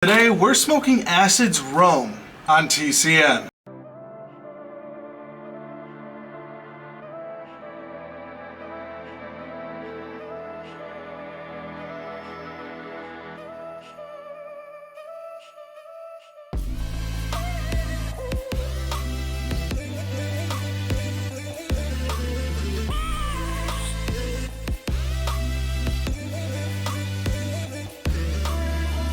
Today we're smoking Acid's Rome on TCN.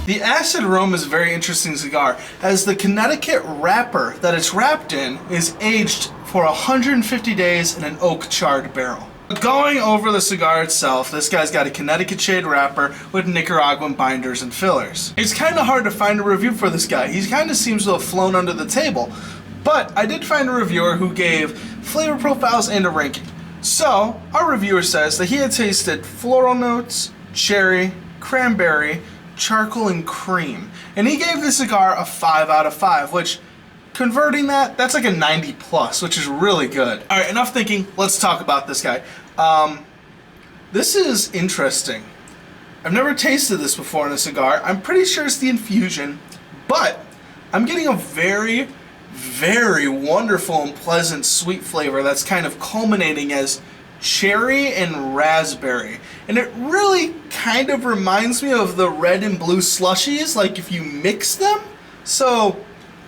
The Acid Rome is a very interesting cigar, as the Connecticut wrapper that it's wrapped in is aged for 150 days in an oak charred barrel. Going over the cigar itself, this guy's got a Connecticut shade wrapper with Nicaraguan binders and fillers. It's kind of hard to find a review for this guy. He kind of seems to have flown under the table, but I did find a reviewer who gave flavor profiles and a ranking. So, our reviewer says that he had tasted floral notes, cherry, cranberry, charcoal, and cream. And he gave the cigar a 5 out of 5, which, converting that's like a 90 plus, which is really good. Alright, enough thinking, let's talk about this guy. This is interesting. I've never tasted this before in a cigar. I'm pretty sure it's the infusion, but I'm getting a very, very wonderful and pleasant sweet flavor that's kind of culminating as cherry and raspberry, and it really kind of reminds me of the red and blue slushies, like if you mix them. So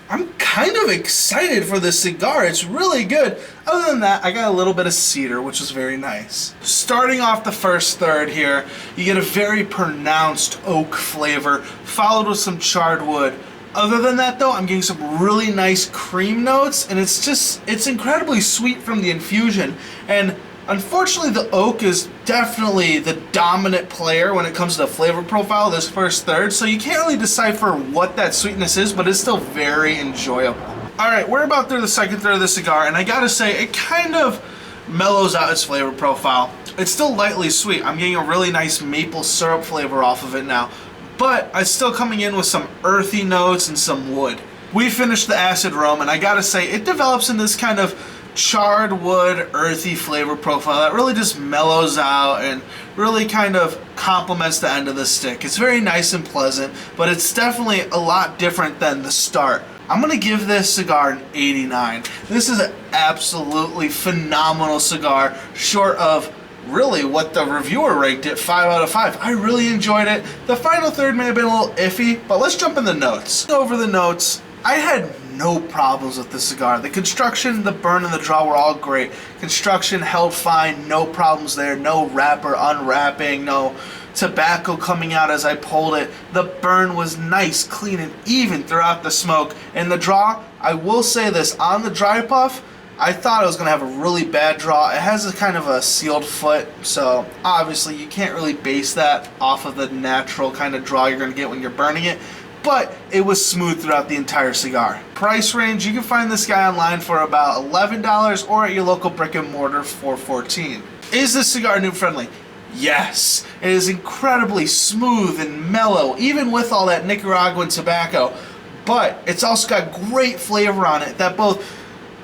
I'm kind of excited for this cigar. It's really good. Other than that, I got a little bit of cedar, which is very nice. Starting off the first third here, you get a very pronounced oak flavor followed with some charred wood. Other than that though, I'm getting some really nice cream notes, and it's incredibly sweet from the infusion. And unfortunately, the oak is definitely the dominant player when it comes to the flavor profile this first third, so you can't really decipher what that sweetness is, but it's still very enjoyable. Alright, we're about through the second third of the cigar, and I gotta say, it kind of mellows out its flavor profile. It's still lightly sweet. I'm getting a really nice maple syrup flavor off of it now, but it's still coming in with some earthy notes and some wood. We finished the Acid Rome, and I gotta say, it develops in this kind of charred wood, earthy flavor profile that really just mellows out and really kind of complements the end of the stick. It's very nice and pleasant, but it's definitely a lot different than the start. I'm going to give this cigar an 89. This is an absolutely phenomenal cigar, short of really what the reviewer ranked it, 5 out of 5. I really enjoyed it. The final third may have been a little iffy, but let's jump in the notes. Over the notes, I had no problems with the cigar. The construction, the burn, and the draw were all great. Construction held fine, no problems there, no wrapper unwrapping, no tobacco coming out as I pulled it. The burn was nice, clean, and even throughout the smoke. And the draw, I will say this, on the dry puff, I thought it was going to have a really bad draw. It has a kind of a sealed foot, so obviously you can't really base that off of the natural kind of draw you're going to get when you're burning it. But it was smooth throughout the entire cigar. Price range, you can find this guy online for about $11 or at your local brick and mortar for $14. Is this cigar Noob friendly? Yes. It is incredibly smooth and mellow, even with all that Nicaraguan tobacco. But it's also got great flavor on it that both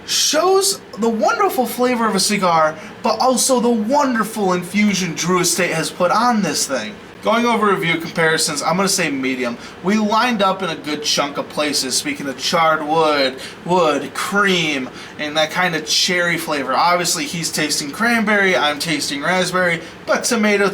shows the wonderful flavor of a cigar, but also the wonderful infusion Drew Estate has put on this thing. Going over review comparisons, I'm going to say medium. We lined up in a good chunk of places, speaking of charred wood, cream, and that kind of cherry flavor. Obviously, he's tasting cranberry, I'm tasting raspberry, but tomato,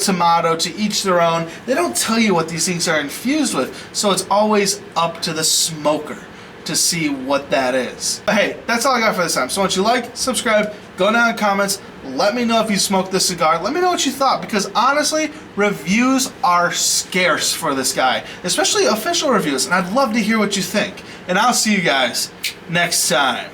to each their own. They don't tell you what these things are infused with, so it's always up to the smoker to see what that is. But hey, that's all I got for this time. So once you like, subscribe, go down in the comments, let me know if you smoked this cigar, let me know what you thought, because honestly, reviews are scarce for this guy, especially official reviews, and I'd love to hear what you think. And I'll see you guys next time.